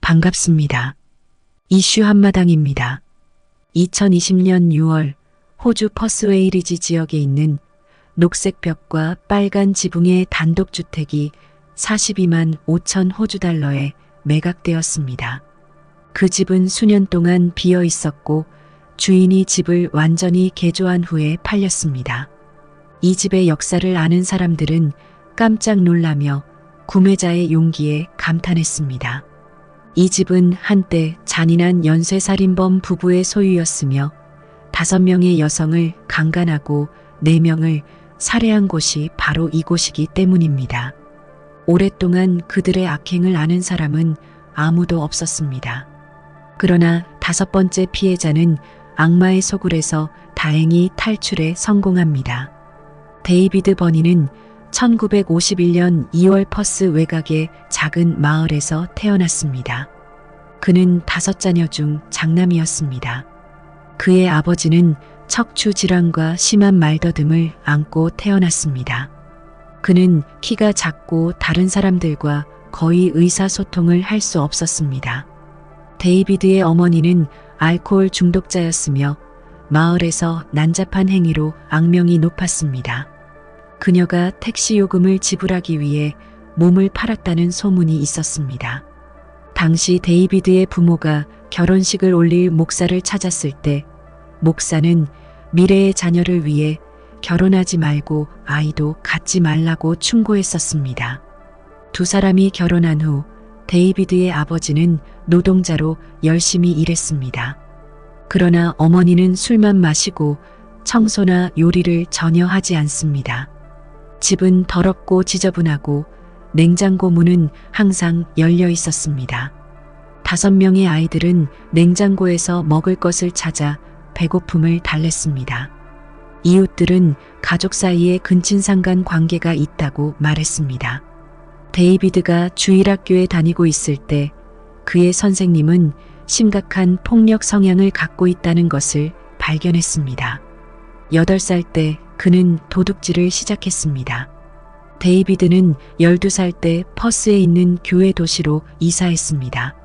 반갑습니다. 이슈 한마당입니다. 2020년 6월 호주 퍼스웨이리지 지역에 있는 녹색 벽과 빨간 지붕의 단독주택이 42만 5천 호주 달러에 매각되었습니다. 그 집은 수년 동안 비어 있었고 주인이 집을 완전히 개조한 후에 팔렸습니다. 이 집의 역사를 아는 사람들은 깜짝 놀라며 구매자의 용기에 감탄했습니다. 이 집은 한때 잔인한 연쇄살인범 부부의 소유였으며 5명의 여성을 강간하고 4명을 살해한 곳이 바로 이곳이기 때문입니다. 오랫동안 그들의 악행을 아는 사람은 아무도 없었습니다. 그러나 5번째 피해자는 악마의 소굴에서 다행히 탈출에 성공합니다. 데이비드 버니는 1951년 2월 퍼스 외곽의 작은 마을에서 태어났습니다. 그는 5자녀 중 장남이었습니다. 그의 아버지는 척추 질환과 심한 말더듬을 안고 태어났습니다. 그는 키가 작고 다른 사람들과 거의 의사소통을 할 수 없었습니다. 데이비드의 어머니는 알코올 중독자였으며 마을에서 난잡한 행위로 악명이 높았습니다. 그녀가 택시 요금을 지불하기 위해 몸을 팔았다는 소문이 있었습니다. 당시 데이비드의 부모가 결혼식을 올릴 목사를 찾았을 때 목사는 미래의 자녀를 위해 결혼하지 말고 아이도 갖지 말라고 충고했었습니다. 두 사람이 결혼한 후 데이비드의 아버지는 노동자로 열심히 일했습니다. 그러나 어머니는 술만 마시고 청소나 요리를 전혀 하지 않습니다. 집은 더럽고 지저분하고 냉장고 문은 항상 열려 있었습니다. 5명의 아이들은 냉장고에서 먹을 것을 찾아 배고픔을 달랬습니다. 이웃들은 가족 사이에 근친상간 관계가 있다고 말했습니다. 데이비드가 주일학교에 다니고 있을 때 그의 선생님은 심각한 폭력 성향을 갖고 있다는 것을 발견했습니다. 8살 때 그는 도둑질을 시작했습니다. 데이비드는 12살 때 퍼스에 있는 교회 도시로 이사했습니다.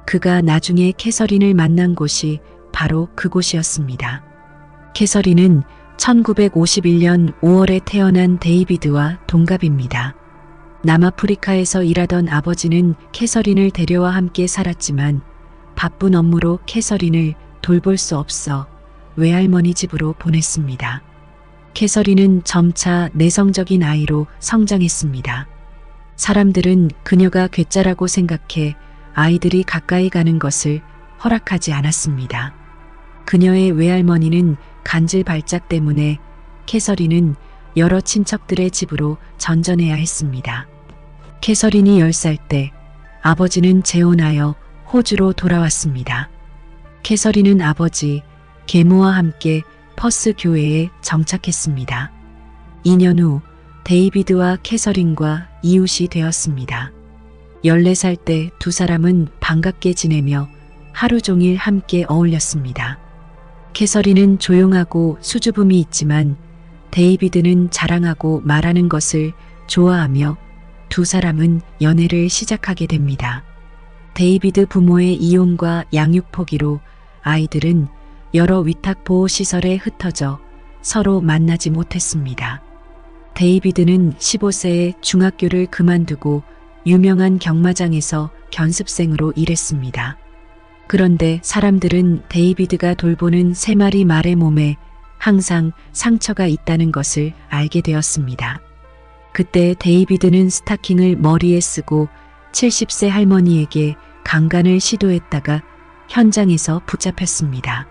그가 나중에 캐서린을 만난 곳이 바로 그곳이었습니다. 캐서린은 1951년 5월에 태어난 데이비드와 동갑입니다. 남아프리카에서 일하던 아버지는 캐서린을 데려와 함께 살았지만 바쁜 업무로 캐서린을 돌볼 수 없어 외할머니 집으로 보냈습니다. 캐서린은 점차 내성적인 아이로 성장했습니다. 사람들은 그녀가 괴짜라고 생각해 아이들이 가까이 가는 것을 허락하지 않았습니다. 그녀의 외할머니는 간질 발작 때문에 캐서린은 여러 친척들의 집으로 전전해야 했습니다. 캐서린이 10살 때 아버지는 재혼하여 호주로 돌아왔습니다. 캐서린은 아버지 계모와 함께 퍼스 교회에 정착했습니다. 2년 후 데이비드와 캐서린과 이웃이 되었습니다. 14살 때 두 사람은 반갑게 지내며 하루 종일 함께 어울렸습니다. 캐서린은 조용하고 수줍음이 있지만 데이비드는 자랑하고 말하는 것을 좋아하며 두 사람은 연애를 시작하게 됩니다. 데이비드 부모의 이혼과 양육 포기로 아이들은 여러 위탁보호시설에 흩어져 서로 만나지 못했습니다. 데이비드는 15세에 중학교를 그만두고 유명한 경마장에서 견습생으로 일했습니다. 그런데 사람들은 데이비드가 돌보는 3마리 말의 몸에 항상 상처가 있다는 것을 알게 되었습니다. 그때 데이비드는 스타킹을 머리에 쓰고 70세 할머니에게 강간을 시도했다가 현장에서 붙잡혔습니다.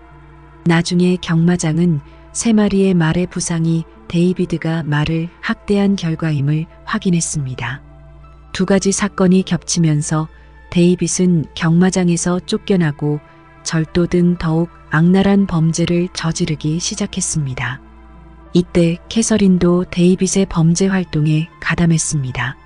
나중에 경마장은 3마리의 말의 부상이 데이비드가 말을 학대한 결과임을 확인했습니다. 2가지 사건이 겹치면서 데이빗은 경마장에서 쫓겨나고 절도 등 더욱 악랄한 범죄를 저지르기 시작했습니다. 이때 캐서린도 데이빗의 범죄 활동에 가담했습니다.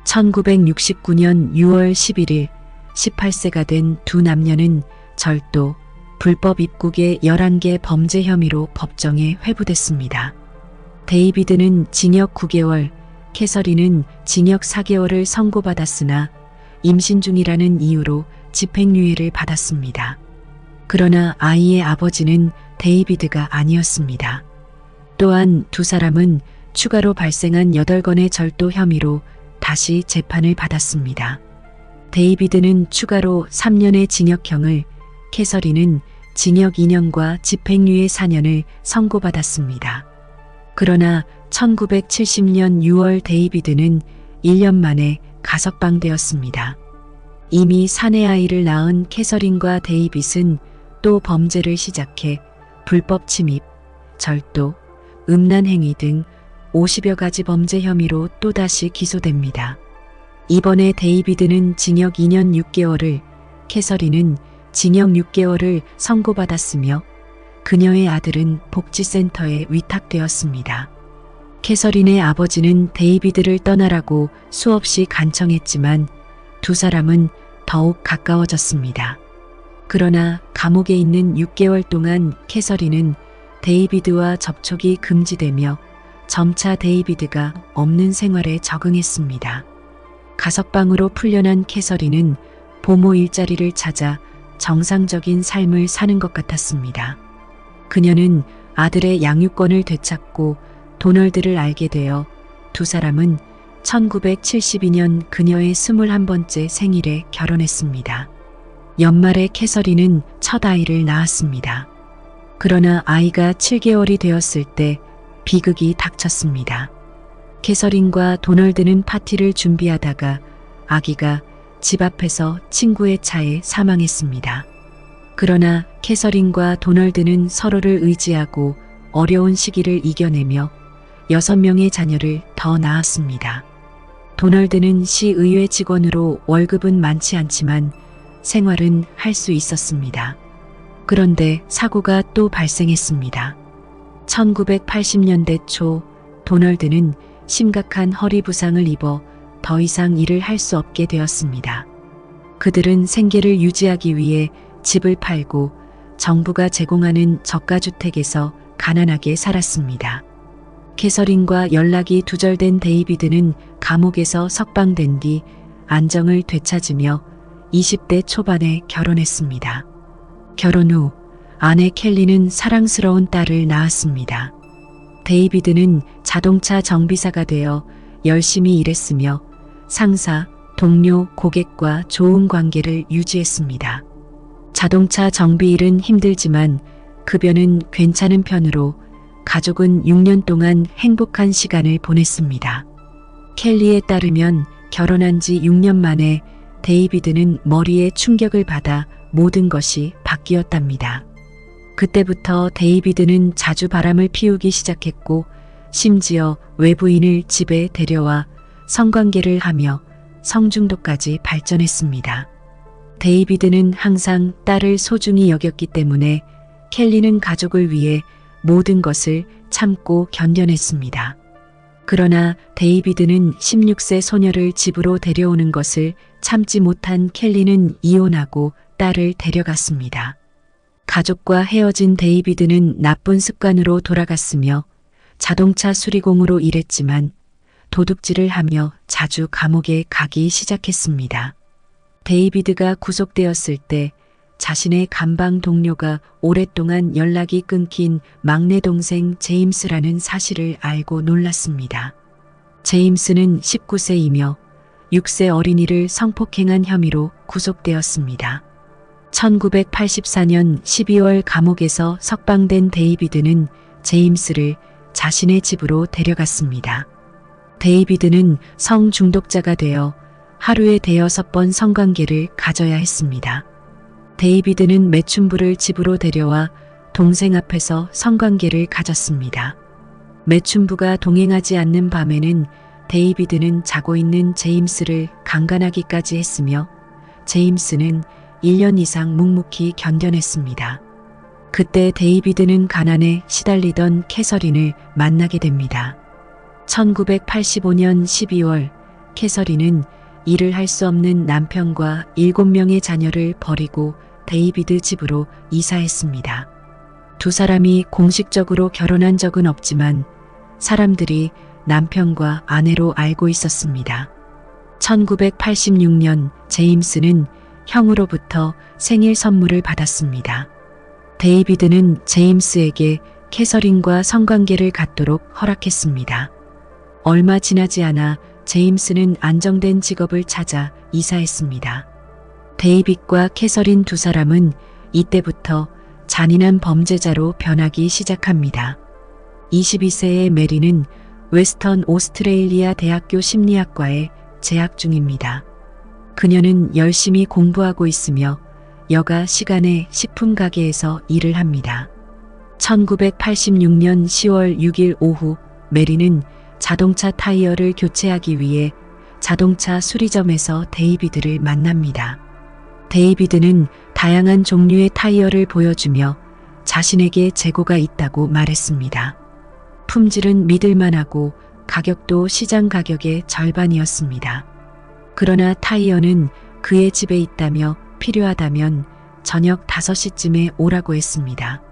1969년 6월 11일 18세가 된 두 남녀는 절도, 불법 입국의 11개 범죄 혐의로 법정에 회부됐습니다. 데이비드는 징역 9개월, 캐서린은 징역 4개월을 선고받았으나 임신 중이라는 이유로 집행유예를 받았습니다. 그러나 아이의 아버지는 데이비드가 아니었습니다. 또한 두 사람은 추가로 발생한 8건의 절도 혐의로 다시 재판을 받았습니다. 데이비드는 추가로 3년의 징역형을, 캐서린은 징역 2년과 집행유예 4년을 선고받았습니다. 그러나 1970년 6월 데이비드는 1년 만에 가석방되었습니다. 이미 사내 아이를 낳은 캐서린과 데이빗은 또 범죄를 시작해 불법 침입, 절도, 음란행위 등 50여 가지 범죄 혐의로 또다시 기소됩니다. 이번에 데이비드는 징역 2년 6개월을, 캐서린은 징역 6개월을 선고받았으며 그녀의 아들은 복지센터에 위탁되었습니다. 캐서린의 아버지는 데이비드를 떠나라고 수없이 간청했지만 두 사람은 더욱 가까워졌습니다. 그러나 감옥에 있는 6개월 동안 캐서린은 데이비드와 접촉이 금지되며 점차 데이비드가 없는 생활에 적응했습니다. 가석방으로 풀려난 캐서린은 보모 일자리를 찾아 정상적인 삶을 사는 것 같았습니다. 그녀는 아들의 양육권을 되찾고 도널드를 알게 되어 두 사람은 1972년 그녀의 21번째 생일에 결혼했습니다. 연말에 캐서린은 첫 아이를 낳았습니다. 그러나 아이가 7개월이 되었을 때 비극이 닥쳤습니다. 캐서린과 도널드는 파티를 준비하다가 아기가 집 앞에서 친구의 차에 사망했습니다. 그러나 캐서린과 도널드는 서로를 의지하고 어려운 시기를 이겨내며 6명의 자녀를 더 낳았습니다. 도널드는 시의회 직원으로 월급은 많지 않지만 생활은 할 수 있었습니다. 그런데 사고가 또 발생했습니다. 1980년대 초 도널드는 심각한 허리 부상을 입어 더 이상 일을 할 수 없게 되었습니다. 그들은 생계를 유지하기 위해 집을 팔고 정부가 제공하는 저가주택에서 가난하게 살았습니다. 캐서린과 연락이 두절된 데이비드는 감옥에서 석방된 뒤 안정을 되찾으며 20대 초반에 결혼했습니다. 결혼 후 아내 켈리는 사랑스러운 딸을 낳았습니다. 데이비드는 자동차 정비사가 되어 열심히 일했으며 상사, 동료, 고객과 좋은 관계를 유지했습니다. 자동차 정비 일은 힘들지만 급여는 괜찮은 편으로 가족은 6년 동안 행복한 시간을 보냈습니다. 켈리에 따르면 결혼한 지 6년 만에 데이비드는 머리에 충격을 받아 모든 것이 바뀌었답니다. 그때부터 데이비드는 자주 바람을 피우기 시작했고 심지어 외부인을 집에 데려와 성관계를 하며 성중독까지 발전했습니다. 데이비드는 항상 딸을 소중히 여겼기 때문에 켈리는 가족을 위해 모든 것을 참고 견뎌냈습니다. 그러나 데이비드는 16세 소녀를 집으로 데려오는 것을 참지 못한 켈리는 이혼하고 딸을 데려갔습니다. 가족과 헤어진 데이비드는 나쁜 습관으로 돌아갔으며 자동차 수리공으로 일했지만 도둑질을 하며 자주 감옥에 가기 시작했습니다. 데이비드가 구속되었을 때 자신의 감방 동료가 오랫동안 연락이 끊긴 막내 동생 제임스라는 사실을 알고 놀랐습니다. 제임스는 19세이며 6세 어린이를 성폭행한 혐의로 구속되었습니다. 1984년 12월 감옥에서 석방된 데이비드는 제임스를 자신의 집으로 데려갔습니다. 데이비드는 성중독자가 되어 하루에 5번 성관계를 가져야 했습니다. 데이비드는 매춘부를 집으로 데려와 동생 앞에서 성관계를 가졌습니다. 매춘부가 동행하지 않는 밤에는 데이비드는 자고 있는 제임스를 강간하기까지 했으며 제임스는 1년 이상 묵묵히 견뎌냈습니다. 그때 데이비드는 가난에 시달리던 캐서린을 만나게 됩니다. 1985년 12월 캐서린은 일을 할 수 없는 남편과 7명의 자녀를 버리고 데이비드 집으로 이사했습니다. 두 사람이 공식적으로 결혼한 적은 없지만 사람들이 남편과 아내로 알고 있었습니다. 1986년 제임스는 형으로부터 생일 선물을 받았습니다. 데이비드는 제임스에게 캐서린과 성관계를 갖도록 허락했습니다. 얼마 지나지 않아 제임스는 안정된 직업을 찾아 이사했습니다. 데이빗과 캐서린 두 사람은 이때부터 잔인한 범죄자로 변하기 시작합니다. 22세의 메리는 웨스턴 오스트레일리아 대학교 심리학과에 재학 중입니다. 그녀는 열심히 공부하고 있으며 여가 시간에 식품 가게에서 일을 합니다. 1986년 10월 6일 오후 메리는 자동차 타이어를 교체하기 위해 자동차 수리점에서 데이비드를 만납니다. 데이비드는 다양한 종류의 타이어를 보여주며 자신에게 재고가 있다고 말했습니다. 품질은 믿을만하고 가격도 시장 가격의 절반이었습니다. 그러나 타이어는 그의 집에 있다며 필요하다면 저녁 5시쯤에 오라고 했습니다.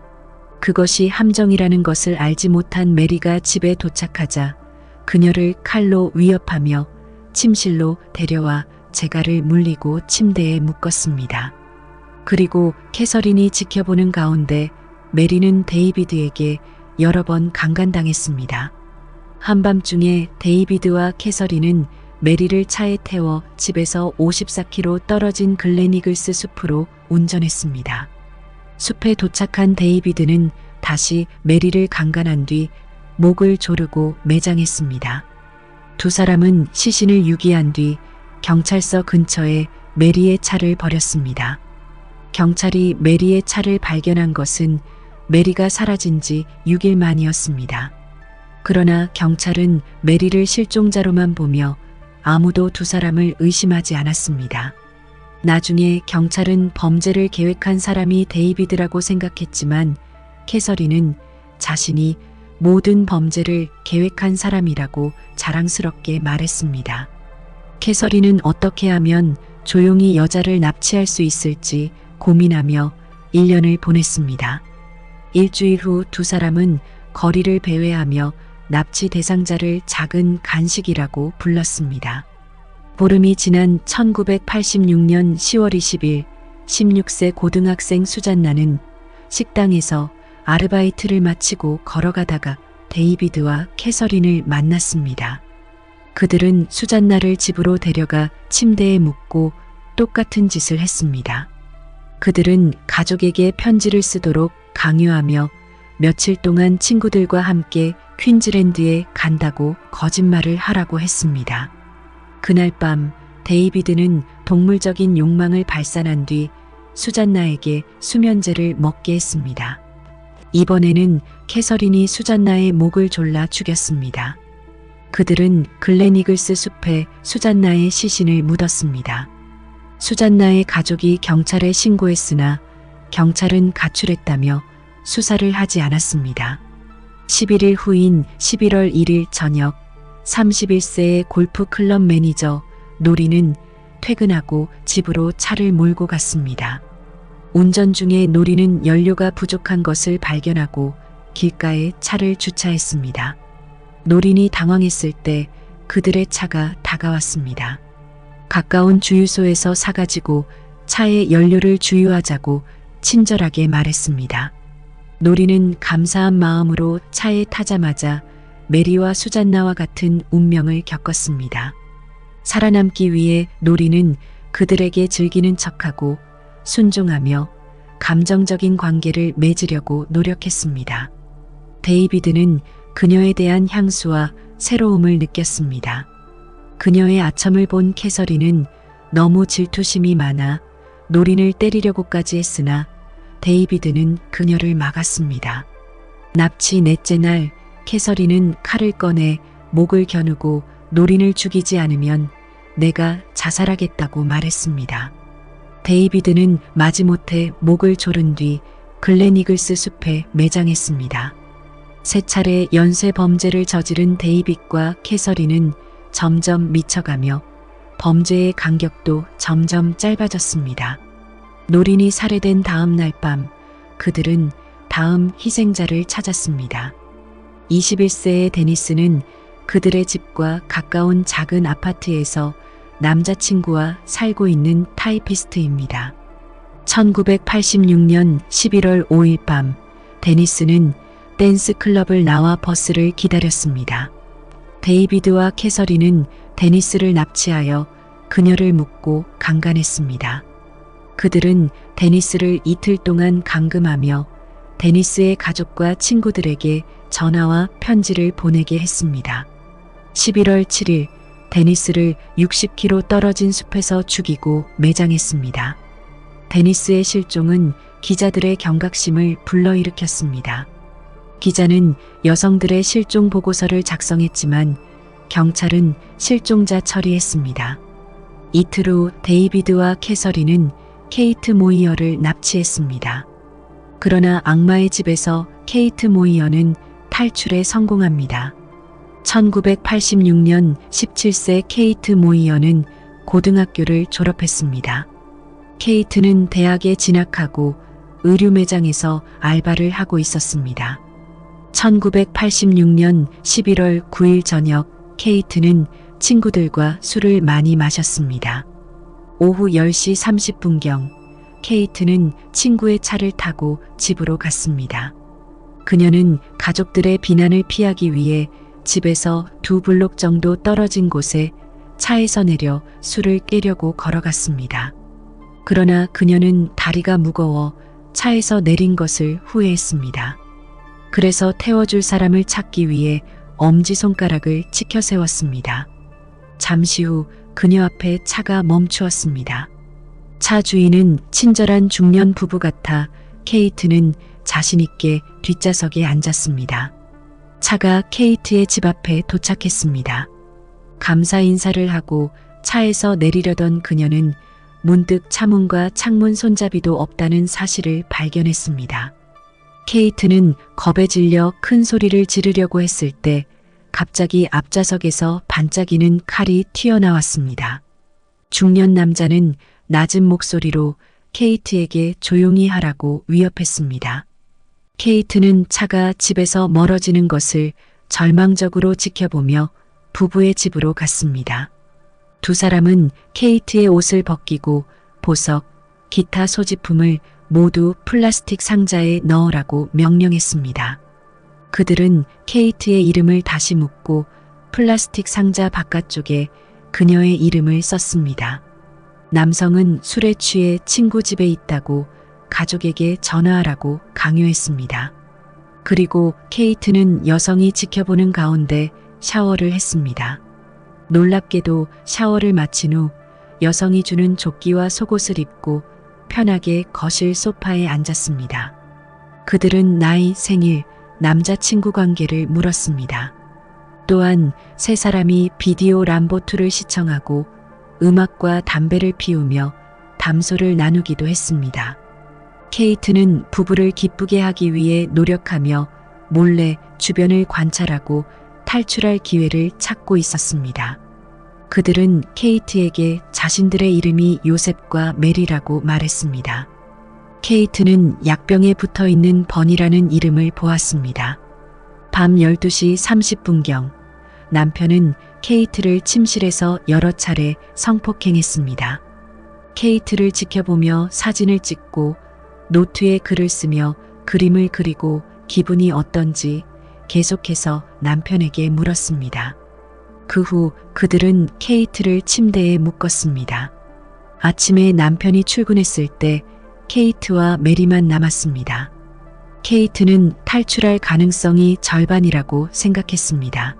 그것이 함정이라는 것을 알지 못한 메리가 집에 도착하자 그녀를 칼로 위협하며 침실로 데려와 재갈을 물리고 침대에 묶었습니다. 그리고 캐서린이 지켜보는 가운데 메리는 데이비드에게 여러 번 강간당했습니다. 한밤중에 데이비드와 캐서린은 메리를 차에 태워 집에서 54km 떨어진 글렌이글스 숲으로 운전했습니다. 숲에 도착한 데이비드는 다시 메리를 강간한 뒤 목을 조르고 매장했습니다. 두 사람은 시신을 유기한 뒤 경찰서 근처에 메리의 차를 버렸습니다. 경찰이 메리의 차를 발견한 것은 메리가 사라진 지 6일 만이었습니다. 그러나 경찰은 메리를 실종자로만 보며 아무도 두 사람을 의심하지 않았습니다. 나중에 경찰은 범죄를 계획한 사람이 데이비드라고 생각했지만 캐서린은 자신이 모든 범죄를 계획한 사람이라고 자랑스럽게 말했습니다. 캐서린은 어떻게 하면 조용히 여자를 납치할 수 있을지 고민하며 1년을 보냈습니다. 일주일 후 두 사람은 거리를 배회하며 납치 대상자를 작은 간식이라고 불렀습니다. 보름이 지난 1986년 10월 20일 16세 고등학생 수잔나는 식당에서 아르바이트를 마치고 걸어가다가 데이비드와 캐서린을 만났습니다. 그들은 수잔나를 집으로 데려가 침대에 묻고 똑같은 짓을 했습니다. 그들은 가족에게 편지를 쓰도록 강요하며 며칠 동안 친구들과 함께 퀸즐랜드에 간다고 거짓말을 하라고 했습니다. 그날 밤 데이비드는 동물적인 욕망을 발산한 뒤 수잔나에게 수면제를 먹게 했습니다. 이번에는 캐서린이 수잔나의 목을 졸라 죽였습니다. 그들은 글렌이글스 숲에 수잔나의 시신을 묻었습니다. 수잔나의 가족이 경찰에 신고했으나 경찰은 가출했다며 수사를 하지 않았습니다. 11일 후인 11월 1일 저녁 31세의 골프 클럽 매니저 노리는 퇴근하고 집으로 차를 몰고 갔습니다. 운전 중에 노리는 연료가 부족한 것을 발견하고 길가에 차를 주차했습니다. 노린이 당황했을 때 그들의 차가 다가왔습니다. 가까운 주유소에서 사가지고 차에 연료를 주유하자고 친절하게 말했습니다. 노리는 감사한 마음으로 차에 타자마자 메리와 수잔나와 같은 운명을 겪었습니다. 살아남기 위해 노리는 그들에게 즐기는 척하고 순종하며 감정적인 관계를 맺으려고 노력했습니다. 데이비드는 그녀에 대한 향수와 새로움을 느꼈습니다. 그녀의 아첨을 본 캐서린은 너무 질투심이 많아 노린을 때리려고까지 했으나 데이비드는 그녀를 막았습니다. 납치 넷째 날 캐서린은 칼을 꺼내 목을 겨누고 노린을 죽이지 않으면 내가 자살하겠다고 말했습니다. 데이비드는 마지못해 목을 조른 뒤 글렌이글스 숲에 매장했습니다. 세 차례 연쇄 범죄를 저지른 데이빗과 캐서린은 점점 미쳐가며 범죄의 간격도 점점 짧아졌습니다. 노린이 살해된 다음 날 밤 그들은 다음 희생자를 찾았습니다. 21세의 데니스는 그들의 집과 가까운 작은 아파트에서 남자친구와 살고 있는 타이피스트입니다. 1986년 11월 5일 밤 데니스는 댄스 클럽을 나와 버스를 기다렸습니다. 데이비드와 캐서린은 데니스를 납치하여 그녀를 묻고 강간했습니다. 그들은 데니스를 이틀 동안 감금하며 데니스의 가족과 친구들에게 전화와 편지를 보내게 했습니다. 11월 7일 데니스를 60km 떨어진 숲에서 죽이고 매장했습니다. 데니스의 실종은 기자들의 경각심을 불러일으켰습니다. 기자는 여성들의 실종 보고서를 작성했지만 경찰은 실종자 처리했습니다. 이틀 후 데이비드와 캐서린은 케이트 모이어를 납치했습니다. 그러나 악마의 집에서 케이트 모이어는 탈출에 성공합니다. 1986년 17세 케이트 모이어는 고등학교를 졸업했습니다. 케이트는 대학에 진학하고 의류 매장에서 알바를 하고 있었습니다. 1986년 11월 9일 저녁 케이트는 친구들과 술을 많이 마셨습니다. 오후 10시 30분경 케이트는 친구의 차를 타고 집으로 갔습니다. 그녀는 가족들의 비난을 피하기 위해 집에서 2블록 정도 떨어진 곳에 차에서 내려 술을 깨려고 걸어갔습니다. 그러나 그녀는 다리가 무거워 차에서 내린 것을 후회했습니다. 그래서 태워줄 사람을 찾기 위해 엄지손가락을 치켜 세웠습니다. 잠시 후 그녀 앞에 차가 멈추었습니다. 차 주인은 친절한 중년 부부 같아 케이트는 자신있게 뒷좌석에 앉았습니다. 차가 케이트의 집 앞에 도착했습니다. 감사 인사를 하고 차에서 내리려던 그녀는 문득 차문과 창문 손잡이도 없다는 사실을 발견했습니다. 케이트는 겁에 질려 큰 소리를 지르려고 했을 때 갑자기 앞좌석에서 반짝이는 칼이 튀어나왔습니다. 중년 남자는 낮은 목소리로 케이트에게 조용히 하라고 위협했습니다. 케이트는 차가 집에서 멀어지는 것을 절망적으로 지켜보며 부부의 집으로 갔습니다. 두 사람은 케이트의 옷을 벗기고 보석, 기타 소지품을 모두 플라스틱 상자에 넣으라고 명령했습니다. 그들은 케이트의 이름을 다시 묻고 플라스틱 상자 바깥쪽에 그녀의 이름을 썼습니다. 남성은 술에 취해 친구 집에 있다고 가족에게 전화하라고 강요했습니다. 그리고 케이트는 여성이 지켜보는 가운데 샤워를 했습니다. 놀랍게도 샤워를 마친 후 여성이 주는 조끼와 속옷을 입고 편하게 거실 소파에 앉았습니다. 그들은 나이, 생일, 남자친구 관계를 물었습니다. 또한 세 사람이 비디오 람보2를 시청하고 음악과 담배를 피우며 담소를 나누기도 했습니다. 케이트는 부부를 기쁘게 하기 위해 노력하며 몰래 주변을 관찰하고 탈출할 기회를 찾고 있었습니다. 그들은 케이트에게 자신들의 이름이 요셉과 메리라고 말했습니다. 케이트는 약병에 붙어 있는 버니라는 이름을 보았습니다. 밤 12시 30분경 남편은 케이트를 침실에서 여러 차례 성폭행했습니다. 케이트를 지켜보며 사진을 찍고 노트에 글을 쓰며 그림을 그리고 기분이 어떤지 계속해서 남편에게 물었습니다. 그 후 그들은 케이트를 침대에 묶었습니다. 아침에 남편이 출근했을 때 케이트와 메리만 남았습니다. 케이트는 탈출할 가능성이 절반이라고 생각했습니다.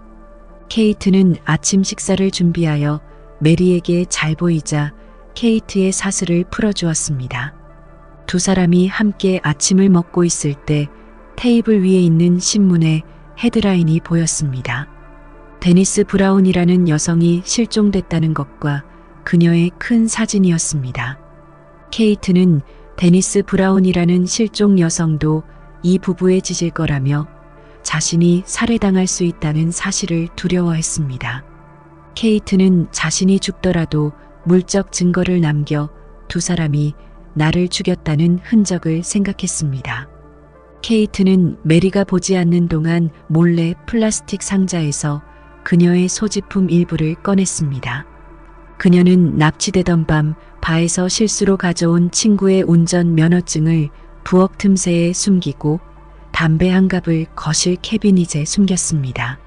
케이트는 아침 식사를 준비하여 메리에게 잘 보이자 케이트의 사슬을 풀어주었습니다. 두 사람이 함께 아침을 먹고 있을 때 테이블 위에 있는 신문에 헤드라인이 보였습니다. 데니스 브라운이라는 여성이 실종됐다는 것과 그녀의 큰 사진이었습니다. 케이트는 데니스 브라운이라는 실종 여성도 이 부부의 짓일 거라며 자신이 살해당할 수 있다는 사실을 두려워했습니다. 케이트는 자신이 죽더라도 물적 증거를 남겨 두 사람이 나를 죽였다는 흔적을 생각했습니다. 케이트는 메리가 보지 않는 동안 몰래 플라스틱 상자에서 그녀의 소지품 일부를 꺼냈습니다. 그녀는 납치되던 밤 바에서 실수로 가져온 친구의 운전 면허증을 부엌 틈새에 숨기고 담배 한 갑을 거실 캐비닛에 숨겼습니다.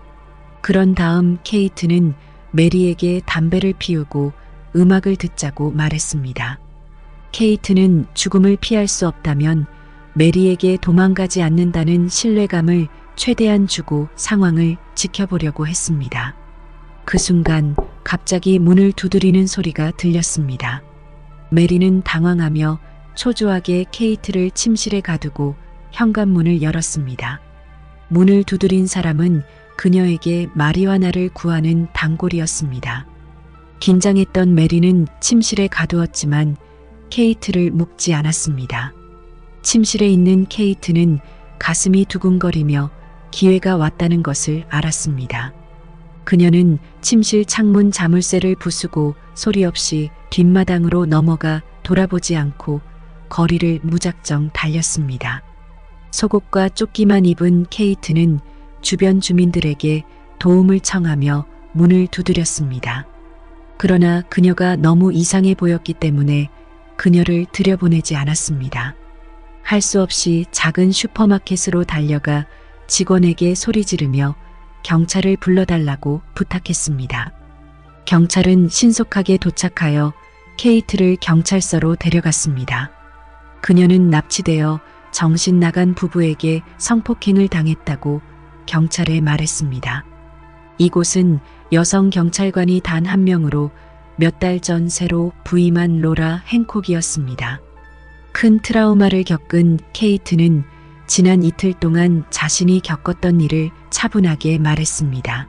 그런 다음 케이트는 메리에게 담배를 피우고 음악을 듣자고 말했습니다. 케이트는 죽음을 피할 수 없다면 메리에게 도망가지 않는다는 신뢰감을 최대한 주고 상황을 지켜보려고 했습니다. 그 순간 갑자기 문을 두드리는 소리가 들렸습니다. 메리는 당황하며 초조하게 케이트를 침실에 가두고 현관문을 열었습니다. 문을 두드린 사람은 그녀에게 마리화나를 구하는 단골이었습니다. 긴장했던 메리는 침실에 가두었지만 케이트를 묶지 않았습니다. 침실에 있는 케이트는 가슴이 두근거리며 기회가 왔다는 것을 알았습니다. 그녀는 침실 창문 자물쇠를 부수고 소리 없이 뒷마당으로 넘어가 돌아보지 않고 거리를 무작정 달렸습니다. 속옷과 조끼만 입은 케이트는 주변 주민들에게 도움을 청하며 문을 두드렸습니다. 그러나 그녀가 너무 이상해 보였기 때문에 그녀를 들여보내지 않았습니다. 할 수 없이 작은 슈퍼마켓으로 달려가 직원에게 소리 지르며 경찰을 불러달라고 부탁했습니다. 경찰은 신속하게 도착하여 케이트를 경찰서로 데려갔습니다. 그녀는 납치되어 정신 나간 부부에게 성폭행을 당했다고 경찰에 말했습니다. 이곳은 여성 경찰관이 단 한 명으로 몇 달 전 새로 부임한 로라 행콕이었습니다. 큰 트라우마를 겪은 케이트는 지난 이틀 동안 자신이 겪었던 일을 차분하게 말했습니다.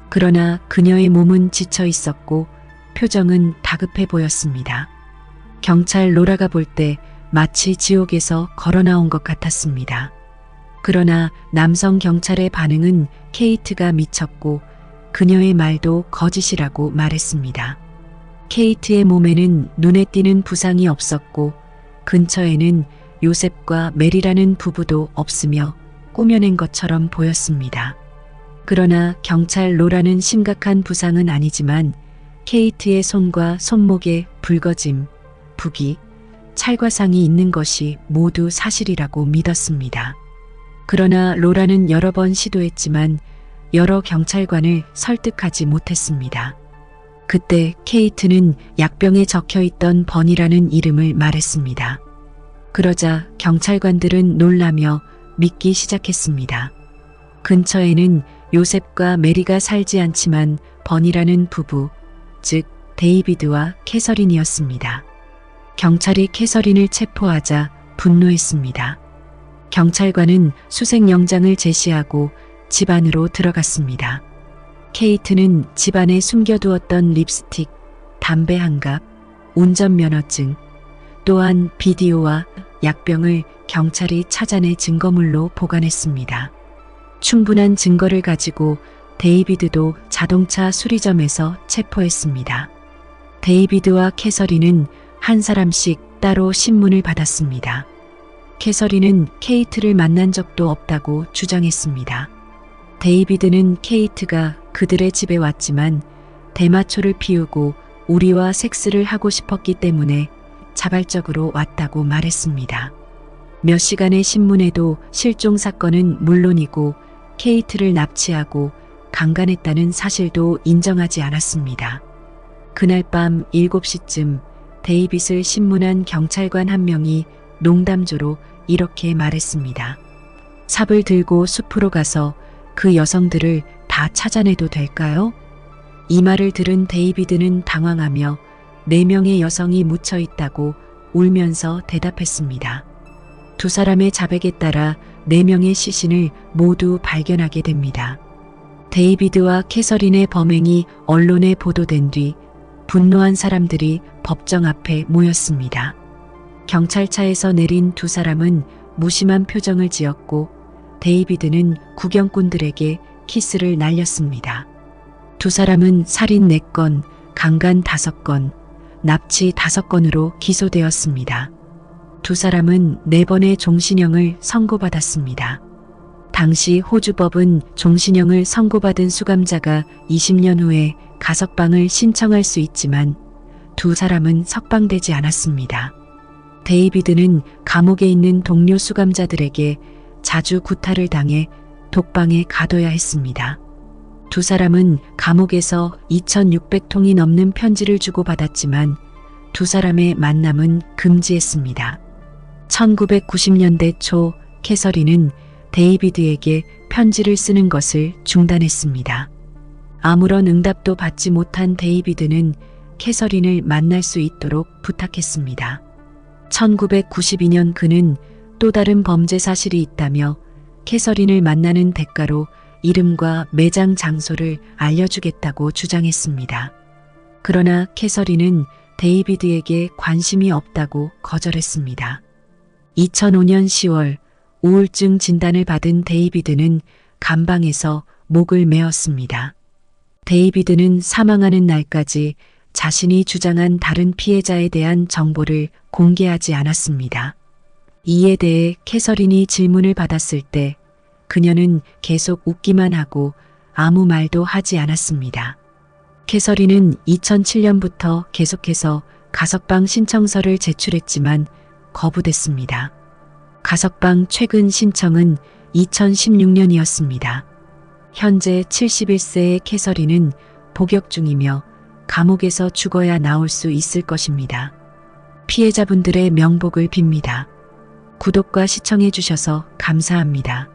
그러나 그녀의 몸은 지쳐 있었고 표정은 다급해 보였습니다. 경찰 로라가 볼 때 마치 지옥에서 걸어 나온 것 같았습니다. 그러나 남성 경찰의 반응은 케이트가 미쳤고 그녀의 말도 거짓이라고 말했습니다. 케이트의 몸에는 눈에 띄는 부상이 없었고 근처에는 요셉과 메리라는 부부도 없으며 꾸며낸 것처럼 보였습니다. 그러나 경찰 로라는 심각한 부상은 아니지만 케이트의 손과 손목에 붉어짐, 부기, 찰과상이 있는 것이 모두 사실이라고 믿었습니다. 그러나 로라는 여러 번 시도했지만 여러 경찰관을 설득하지 못했습니다. 그때 케이트는 약병에 적혀있던 번이라는 이름을 말했습니다. 그러자 경찰관들은 놀라며 믿기 시작했습니다. 근처에는 요셉과 메리가 살지 않지만 번이라는 부부, 즉 데이비드와 캐서린이었습니다. 경찰이 캐서린을 체포하자 분노했습니다. 경찰관은 수색영장을 제시하고 집 안으로 들어갔습니다. 케이트는 집 안에 숨겨두었던 립스틱, 담배 한 갑, 운전면허증, 또한 비디오와 약병을 경찰이 찾아내 증거물로 보관했습니다. 충분한 증거를 가지고 데이비드도 자동차 수리점에서 체포했습니다. 데이비드와 캐서린은 한 사람씩 따로 신문을 받았습니다. 캐서린은 케이트를 만난 적도 없다고 주장했습니다. 데이비드는 케이트가 그들의 집에 왔지만 대마초를 피우고 우리와 섹스를 하고 싶었기 때문에 자발적으로 왔다고 말했습니다. 몇 시간의 신문에도 실종 사건은 물론이고 케이트를 납치하고 강간했다는 사실도 인정하지 않았습니다. 그날 밤 7시쯤 데이빗을 신문한 경찰관 한 명이 농담조로 이렇게 말했습니다. 삽을 들고 숲으로 가서 그 여성들을 다 찾아내도 될까요? 이 말을 들은 데이비드는 당황하며 4명의 여성이 묻혀 있다고 울면서 대답했습니다. 두 사람의 자백에 따라 4명의 시신을 모두 발견하게 됩니다. 데이비드와 캐서린의 범행이 언론에 보도된 뒤 분노한 사람들이 법정 앞에 모였습니다. 경찰차에서 내린 두 사람은 무심한 표정을 지었고 데이비드는 구경꾼들에게 키스를 날렸습니다. 두 사람은 살인 4건, 강간 5건, 납치 5건으로 기소되었습니다. 두 사람은 4번의 종신형을 선고받았습니다. 당시 호주법은 종신형을 선고받은 수감자가 20년 후에 가석방을 신청할 수 있지만 두 사람은 석방되지 않았습니다. 데이비드는 감옥에 있는 동료 수감자들에게 자주 구타를 당해 독방에 가둬야 했습니다. 두 사람은 감옥에서 2,600통이 넘는 편지를 주고받았지만 두 사람의 만남은 금지했습니다. 1990년대 초 캐서린은 데이비드에게 편지를 쓰는 것을 중단했습니다. 아무런 응답도 받지 못한 데이비드는 캐서린을 만날 수 있도록 부탁했습니다. 1992년 그는 또 다른 범죄 사실이 있다며 캐서린을 만나는 대가로 이름과 매장 장소를 알려주겠다고 주장했습니다. 그러나 캐서린은 데이비드에게 관심이 없다고 거절했습니다. 2005년 10월 우울증 진단을 받은 데이비드는 감방에서 목을 메었습니다. 데이비드는 사망하는 날까지 자신이 주장한 다른 피해자에 대한 정보를 공개하지 않았습니다. 이에 대해 캐서린이 질문을 받았을 때 그녀는 계속 웃기만 하고 아무 말도 하지 않았습니다. 캐서린은 2007년부터 계속해서 가석방 신청서를 제출했지만 거부됐습니다. 가석방 최근 신청은 2016년이었습니다. 현재 71세의 캐서린은 복역 중이며 감옥에서 죽어야 나올 수 있을 것입니다. 피해자분들의 명복을 빕니다. 구독과 시청해 주셔서 감사합니다.